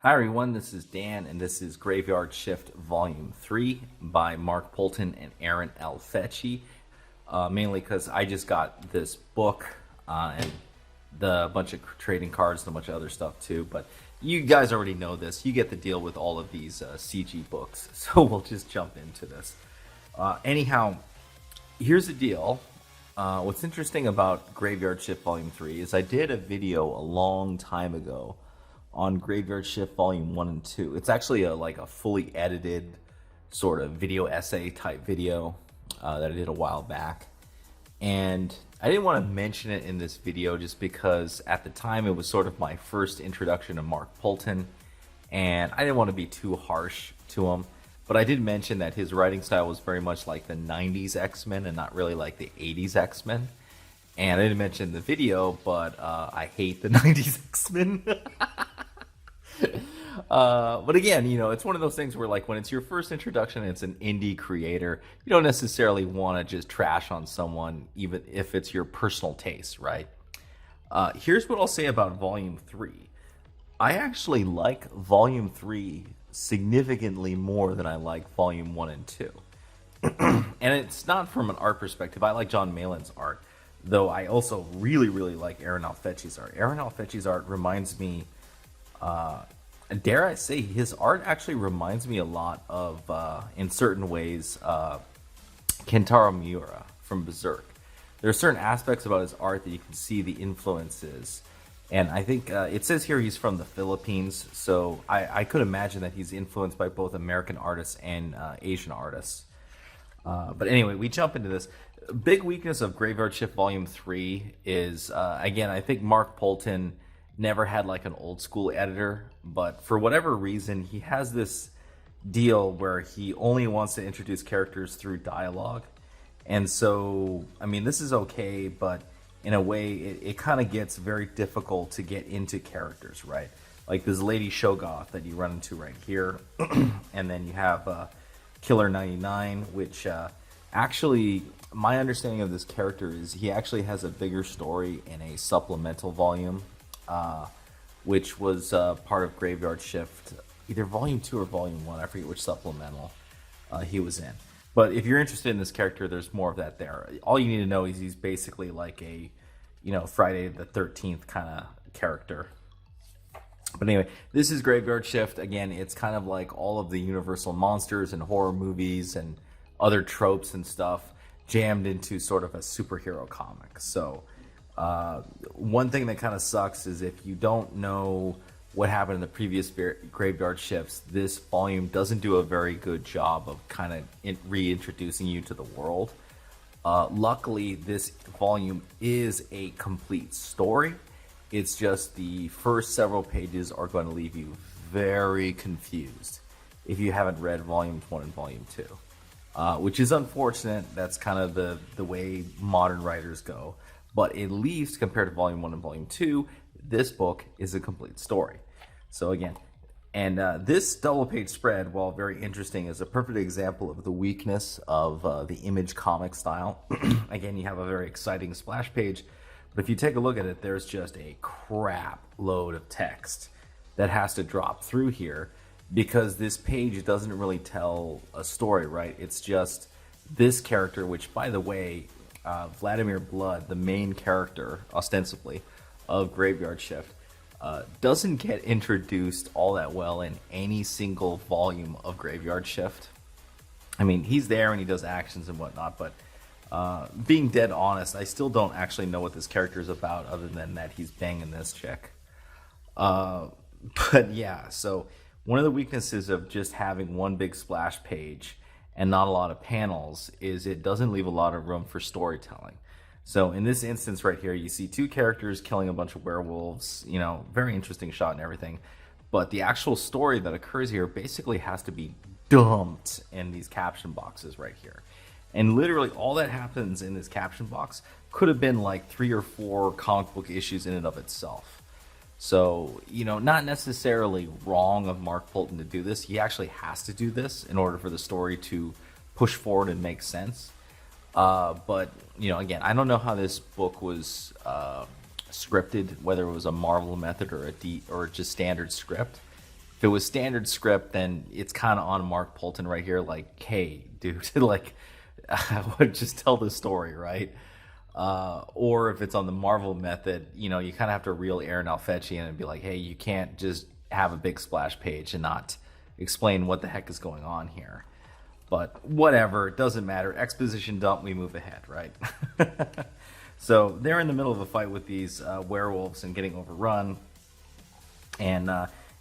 Hi everyone, this is Dan, and this is Graveyard Shift Volume 3 by Mark Poulton and Aaron Alfeche. Mainly because I just got this book and a bunch of trading cards and a bunch of other stuff too. But you guys already know this. You get the deal with all of these CG books, so we'll just jump into this. Anyhow, here's the deal. What's interesting about Graveyard Shift Volume 3 is I did a video a long time ago on Graveyard Shift Volume 1 and 2. It's actually a fully edited sort of video essay type video that I did a while back. And I didn't want to mention it in this video just because at the time it was sort of my first introduction to Mark Poulton, and I didn't want to be too harsh to him. But I did mention that his writing style was very much like the 90s X-Men and not really like the 80s X-Men. And I didn't mention the video, but I hate the 90s X-Men. But again, it's one of those things where when it's your first introduction and it's an indie creator, you don't necessarily want to just trash on someone, even if it's your personal taste, right? Here's what I'll say about Volume 3. I actually like Volume 3 significantly more than I like Volume 1 and 2. And it's not from an art perspective. I like John Malin's art, though I also really, really like Aaron Alfeche's art. Aaron Alfeche's art reminds me, dare I say, his art actually reminds me a lot of, in certain ways, Kentaro Miura from Berserk. There are certain aspects about his art that you can see the influences. And I think it says here he's from the Philippines, so I could imagine that he's influenced by both American artists and Asian artists. But anyway, we jump into this. Big weakness of Graveyard Shift Volume 3 is, again, I think Mark Poulton never had an old school editor, but for whatever reason, he has this deal where he only wants to introduce characters through dialogue. And so, I mean, this is okay, but in a way, it kind of gets very difficult to get into characters, right? Like this Lady Shogoth that you run into right here. And then you have Killer 99, which actually, my understanding of this character is he actually has a bigger story in a supplemental volume, which was part of Graveyard Shift, either Volume 2 or Volume 1. I forget which supplemental he was in. But if you're interested in this character, there's more of that there. All you need to know is he's basically like a, Friday the 13th kind of character. But anyway, this is Graveyard Shift. Again, it's kind of like all of the Universal monsters and horror movies and other tropes and stuff jammed into sort of a superhero comic. So one thing that kind of sucks is if you don't know what happened in the previous Graveyard Shifts, this volume doesn't do a very good job of kind of reintroducing you to the world. Luckily, this volume is a complete story. It's just the first several pages are going to leave you very confused if you haven't read Volume 1 and Volume 2, which is unfortunate. That's kind of the way modern writers go. But at least compared to Volume 1 and Volume 2, this book is a complete story. So again, and this double-page spread, while very interesting, is a perfect example of the weakness of the Image comic style. Again, you have a very exciting splash page, but if you take a look at it, there's just a crap load of text that has to drop through here because this page doesn't really tell a story, right? It's just this character, which, by the way, Vladimir Blood, the main character, ostensibly, of Graveyard Shift, doesn't get introduced all that well in any single volume of Graveyard Shift. I mean, he's there and he does actions and whatnot, but being dead honest, I still don't actually know what this character is about other than that he's banging this chick. But yeah, so one of the weaknesses of just having one big splash page and not a lot of panels is it doesn't leave a lot of room for storytelling. So in this instance right here, you see two characters killing a bunch of werewolves, very interesting shot and everything. But the actual story that occurs here basically has to be dumped in these caption boxes right here. And literally all that happens in this caption box could have been like 3 or 4 comic book issues in and of itself. So, not necessarily wrong of Mark Poulton to do this. He actually has to do this in order for the story to push forward and make sense. But, again, I don't know how this book was scripted, whether it was a Marvel method or or just standard script. If If it was standard script, then it's kind of on Mark Poulton right here. Like, hey, dude, like, I would just tell the story, right? Or if it's on the Marvel method, you know, you kind of have to reel Aaron Alfeche in and be like, hey, you can't just have a big splash page and not explain what the heck is going on here. But whatever, it doesn't matter. Exposition dump, we move ahead, right? So they're in the middle of a fight with these werewolves and getting overrun. And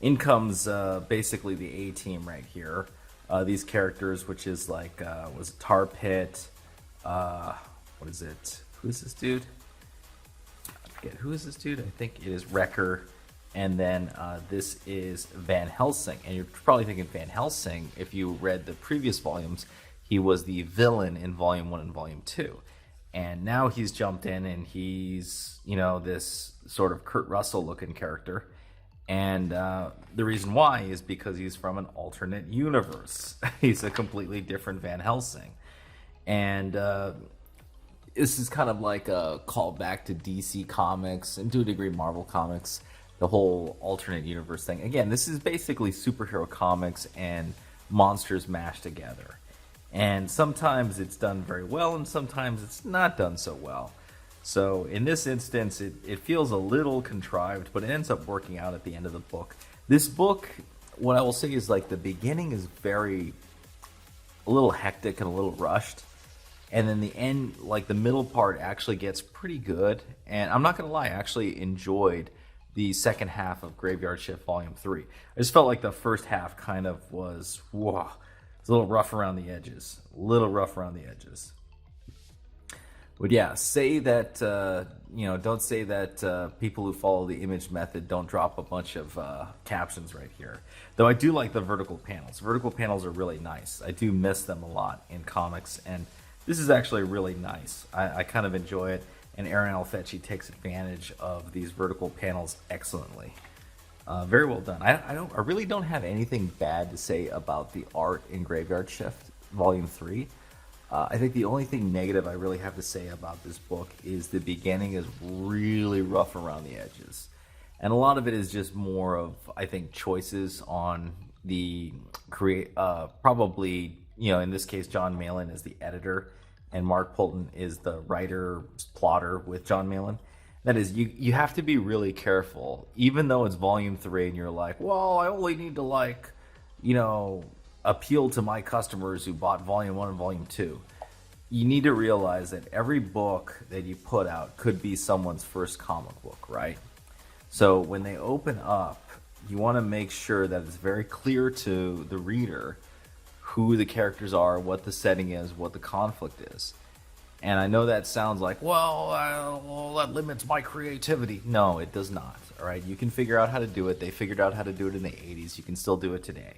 in comes basically the A-team right here. These characters, which is like, was it Tar Pit? What is it? Who is this dude? I forget. Who is this dude? I think it is Wrecker. And then this is Van Helsing. And you're probably thinking Van Helsing, if you read the previous volumes, he was the villain in Volume 1 and Volume 2. And now he's jumped in and he's, you know, this sort of Kurt Russell looking character. And the reason why is because he's from an alternate universe. He's a completely different Van Helsing. And this is kind of like a callback to DC Comics and to a degree Marvel Comics, the whole alternate universe thing. Again, this is basically superhero comics and monsters mashed together. And sometimes it's done very well and sometimes it's not done so well. So in this instance, it feels a little contrived, but it ends up working out at the end of the book. This book, what I will say is like the beginning is a little hectic and a little rushed. And then the end, like the middle part actually gets pretty good. And I'm not going to lie, I actually enjoyed the second half of Graveyard Shift Volume 3. I just felt like the first half kind of was, whoa, it's a little rough around the edges. But yeah, say that, don't say that people who follow the image method don't drop a bunch of captions right here. Though I do like the vertical panels. Vertical panels are really nice. I do miss them a lot in comics, and this is actually really nice. I kind of enjoy it, and Aaron Alfeche takes advantage of these vertical panels excellently. Very well done. I really don't have anything bad to say about the art in Graveyard Shift Volume 3. I think the only thing negative I really have to say about this book is the beginning is really rough around the edges. And a lot of it is just more of, I think, choices on the probably, in this case, John Malin is the editor and Mark Poulton is the writer, plotter with John Malin. That is, you have to be really careful, even though it's Volume 3 and you're like, well, I only need to appeal to my customers who bought Volume 1 and Volume 2. You need to realize that every book that you put out could be someone's first comic book, right? So when they open up, you want to make sure that it's very clear to the reader who the characters are, what the setting is, what the conflict is. And I know that sounds like, well, that limits my creativity. No, it does not. All right, you can figure out how to do it. They figured out how to do it in the 80s. You can still do it today.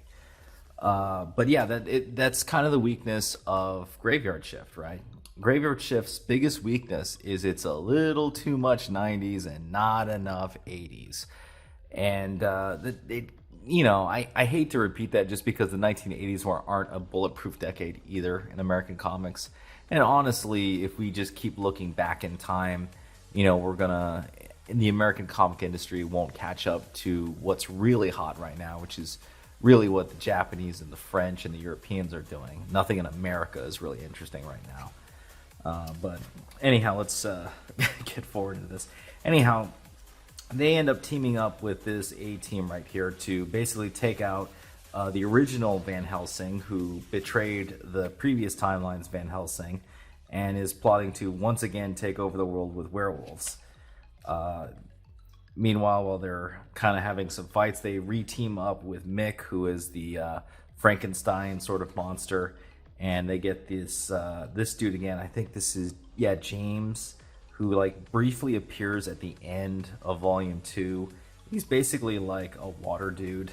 But yeah, that's kind of the weakness of Graveyard Shift, right? Graveyard Shift's biggest weakness is it's a little too much 90s and not enough 80s. And I hate to repeat that just because the 1980s aren't a bulletproof decade either in American comics. And honestly, if we just keep looking back in time, the American comic industry won't catch up to what's really hot right now, which is really what the Japanese and the French and the Europeans are doing. Nothing in America is really interesting right now. But anyhow, let's get forward into this. Anyhow, they end up teaming up with this A-team right here to basically take out the original Van Helsing, who betrayed the previous timeline's Van Helsing and is plotting to once again take over the world with werewolves. Meanwhile, while they're kind of having some fights, they re-team up with Mick, who is the Frankenstein sort of monster, and they get this dude again. I think this is James, who briefly appears at the end of Volume 2. He's basically like a water dude,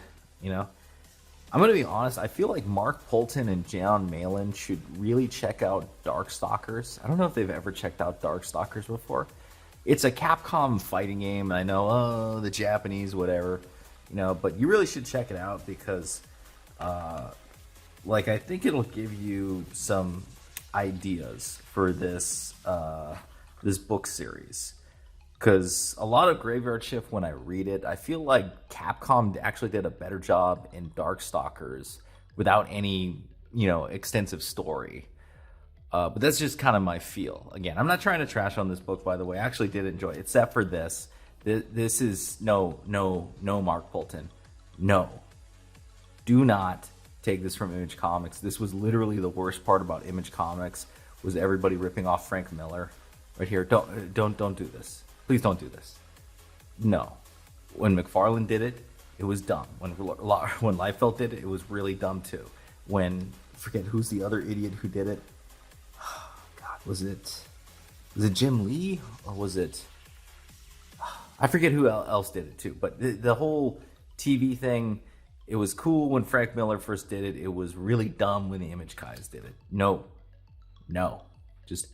I'm going to be honest, I feel like Mark Poulton and John Malin should really check out Darkstalkers. I don't know if they've ever checked out Darkstalkers before. It's a Capcom fighting game, and I know, the Japanese, whatever, but you really should check it out because, I think it'll give you some ideas for this book series. because a lot of Graveyard Shift, when I read it, I feel like Capcom actually did a better job in Darkstalkers without any, extensive story. But that's just kind of my feel. Again, I'm not trying to trash on this book, by the way. I actually did enjoy it, except for this. This is no, Mark Poulton. No. Do not take this from Image Comics. This was literally the worst part about Image Comics, was everybody ripping off Frank Miller. Right here. Don't do this. Please don't do this. No. When McFarlane did it, it was dumb. When Liefeld did it, it was really dumb too. Forget who's the other idiot who did it. God, was it Jim Lee, or was it? I forget who else did it too. But the whole TV thing, it was cool when Frank Miller first did it. It was really dumb when the Image guys did it. No, just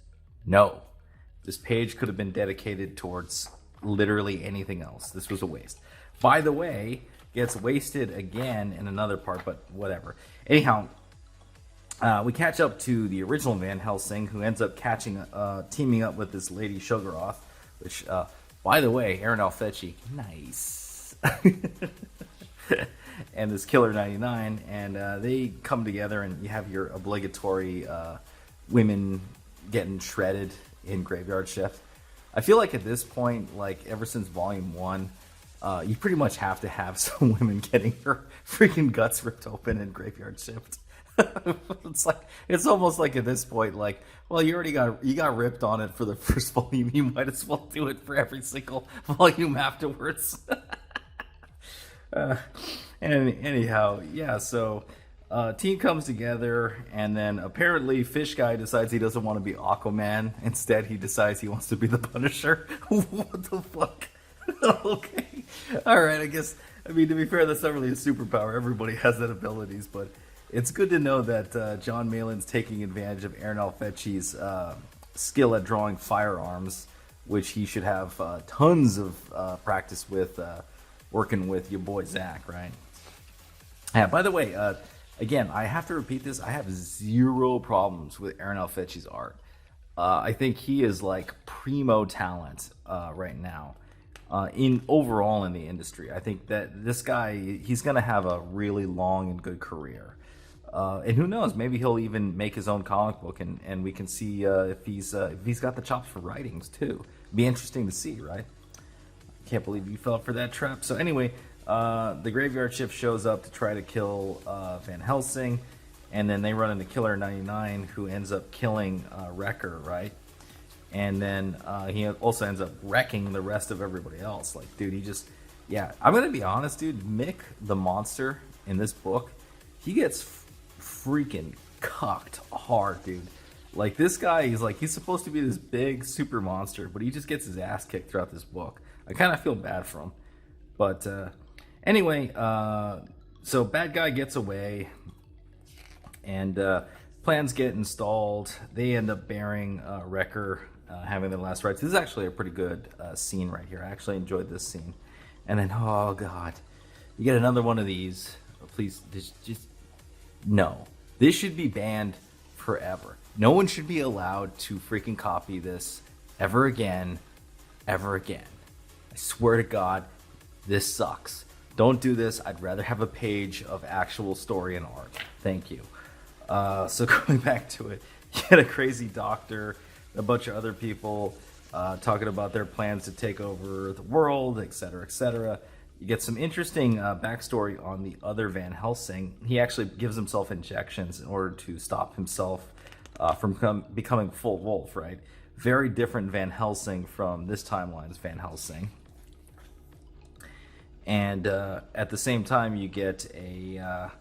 no. This page could have been dedicated towards literally anything else. This was a waste. By the way, gets wasted again in another part, but whatever. Anyhow, we catch up to the original Van Helsing, who ends up teaming up with this Lady Sugaroth, which, by the way, Aaron Alfeche, nice. And this Killer 99, and they come together, and you have your obligatory women getting shredded in Graveyard Shift. I feel like at this point, like ever since Volume 1, you pretty much have to have some women getting her freaking guts ripped open in Graveyard Shift. It's almost like at this point, like, well, you got ripped on it for the first volume, you might as well do it for every single volume afterwards. Anyhow, yeah, so team comes together, and then apparently Fish Guy decides he doesn't want to be Aquaman. Instead, he decides he wants to be the Punisher. What the fuck? Okay. Alright, I mean, to be fair, that's not really a superpower. Everybody has that abilities, but it's good to know that John Malin's taking advantage of Aaron Alfeche's skill at drawing firearms, which he should have tons of practice with working with your boy Zach, right? Yeah, by the way, again, I have to repeat this. I have zero problems with Aaron Alfeche's art. I think he is like primo talent right now overall in the industry. I think that this guy, he's going to have a really long and good career. And who knows, maybe he'll even make his own comic book, and we can see if he's got the chops for writings too. Be interesting to see, right? Can't believe you fell for that trap. So anyway, the Graveyard Shift shows up to try to kill Van Helsing, and then they run into Killer 99, who ends up killing Wrecker, right? And then he also ends up wrecking the rest of everybody else. Like, dude, I'm gonna be honest, dude. Mick the monster in this book, he gets freaking cucked hard, dude. Like, this guy, he's supposed to be this big super monster, but he just gets his ass kicked throughout this book. I kind of feel bad for him. But anyway, so bad guy gets away, and plans get installed. They end up burying Wrecker, having their last rites. This is actually a pretty good scene right here. I actually enjoyed this scene. And then, oh god, you get another one of these. Please, just no. This should be banned forever. No one should be allowed to freaking copy this ever again. Ever again. I swear to God, this sucks. Don't do this. I'd rather have a page of actual story and art. Thank you. So going back to it, you get a crazy doctor, a bunch of other people talking about their plans to take over the world, etc., etc. You get some interesting backstory on the other Van Helsing. He actually gives himself injections in order to stop himself from becoming full wolf, right? Very different Van Helsing from this timeline's Van Helsing. And at the same time, you get a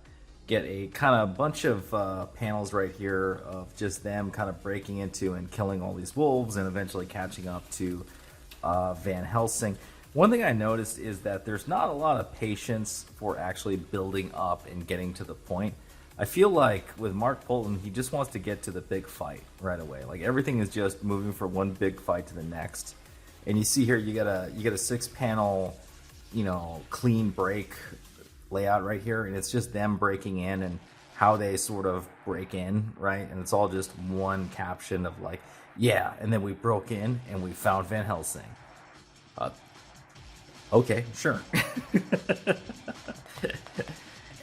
kind of bunch of panels right here of just them kind of breaking into and killing all these wolves and eventually catching up to Van Helsing. One thing I noticed is that there's not a lot of patience for actually building up and getting to the point. I feel like with Mark Poulton, he just wants to get to the big fight right away. Like, everything is just moving from one big fight to the next. And you see here, you get a 6-panel, clean break layout right here, and it's just them breaking in and how they sort of break in, right? And it's all just one caption of like, yeah, and then we broke in and we found Van Helsing. Uh, okay, sure.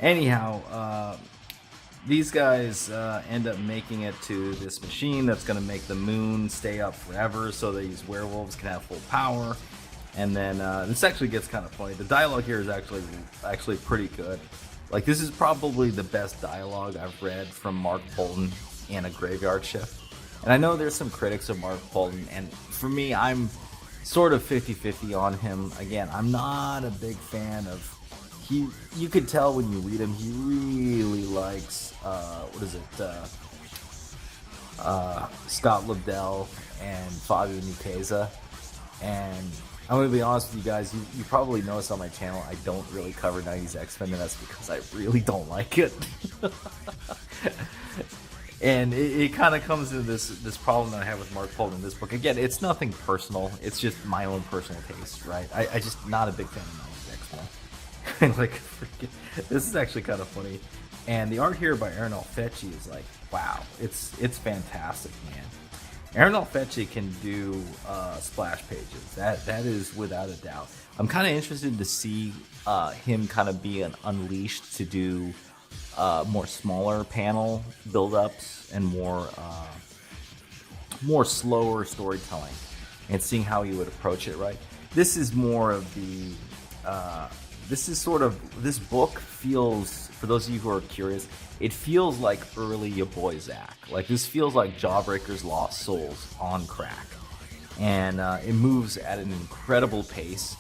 Anyhow, these guys end up making it to this machine that's going to make the moon stay up forever so these werewolves can have full power. And then this actually gets kind of funny. The dialogue here is actually pretty good. Like, this is probably the best dialogue I've read from Mark Poulton in a Graveyard Shift. And I know there's some critics of Mark Poulton, and for me, I'm sort of 50-50 on him. Again, I'm not a big fan of... You could tell when you read him, he really likes, Scott Lobdell and Fabio Nikeza. And I'm going to be honest with you guys, you probably noticed on my channel, I don't really cover 90s X-Men, and that's because I really don't like it. And it kind of comes into this problem that I have with Mark Poulton in this book. Again, it's nothing personal. It's just my own personal taste, right? I just not a big fan of 90s X-Men. And like, this is actually kind of funny. And the art here by Alfeche is like, wow, it's fantastic, man. Alfeche can do splash pages. That is without a doubt. I'm kind of interested to see him kind of be unleashed to do more smaller panel build-ups and more slower storytelling, and seeing how he would approach it. Right. This is more of the. This book feels, for those of you who are curious, it feels like early Ya Boy Zach. Like, this feels like Jawbreaker's Lost Souls on crack. And it moves at an incredible pace.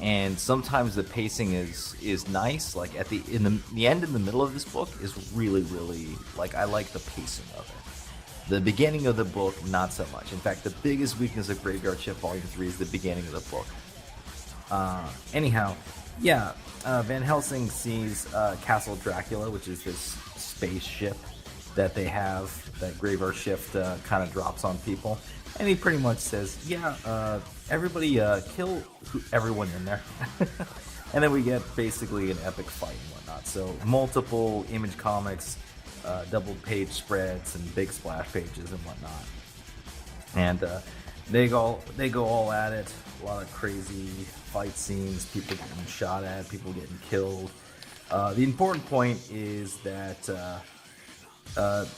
And sometimes the pacing is nice. Like, at the end and the middle of this book is really, like, I like the pacing of it. The beginning of the book, not so much. In fact, the biggest weakness of Graveyard Shift Volume 3 is the beginning of the book. Anyhow, yeah, Van Helsing sees Castle Dracula, which is this spaceship that they have, that Graveyard Shift kind of drops on people. And he pretty much says, yeah, everybody kill everyone in there. And then we get basically an epic fight and whatnot. So multiple Image Comics, double page spreads, and big splash pages and whatnot. And they go all at it. A lot of crazy fight scenes, people getting shot at, people getting killed. The important point is that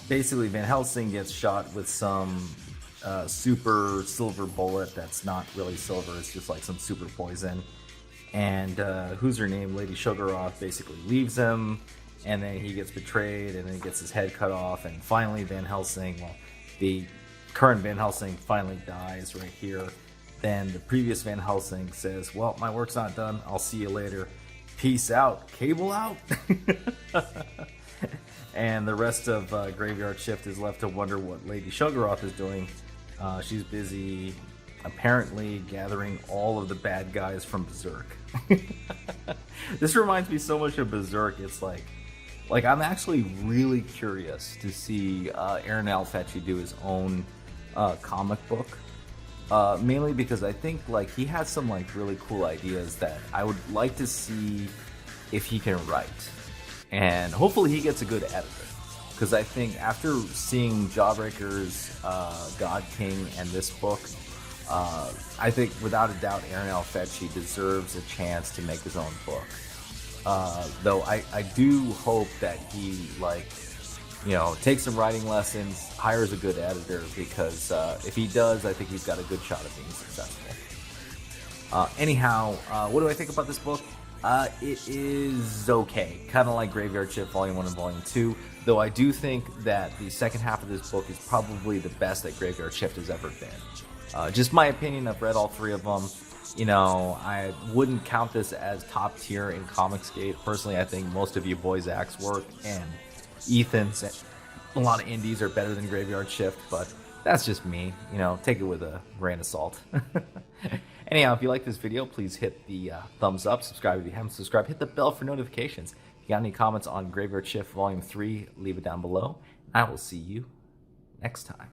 basically Van Helsing gets shot with some super silver bullet that's not really silver, it's just like some super poison. And who's her name? Lady Sugaroff basically leaves him, and then he gets betrayed, and then he gets his head cut off, and finally Van Helsing, well, the current Van Helsing finally dies right here. Then the previous Van Helsing says, well, my work's not done, I'll see you later. Peace out. Cable out. And the rest of Graveyard Shift is left to wonder what Lady Sugaroff is doing. She's busy, apparently, gathering all of the bad guys from Berserk. This reminds me so much of Berserk. It's like I'm actually really curious to see Aaron Alfeche do his own comic book. Mainly because I think like he has some like really cool ideas that I would like to see if he can write, and hopefully he gets a good editor, because I think after seeing Jawbreaker's God King and this book, I think without a doubt Aaron Alfeche deserves a chance to make his own book. Though I do hope that he takes some writing lessons, hires a good editor, because if he does, I think he's got a good shot at being successful. Anyhow, what do I think about this book? It is okay, kind of like Graveyard Shift Volume 1 and Volume 2, though I do think that the second half of this book is probably the best that Graveyard Shift has ever been. Just my opinion, I've read all three of them. I wouldn't count this as top tier in Comicsgate. Personally, I think most of you boys' Zach's work and Ethan's, a lot of indies are better than Graveyard Shift, but that's just me. Take it with a grain of salt. Anyhow, if you like this video, please hit the thumbs up, subscribe if you haven't subscribed, hit the bell for notifications. If you got any comments on Graveyard Shift Volume 3, leave it down below. I will see you next time.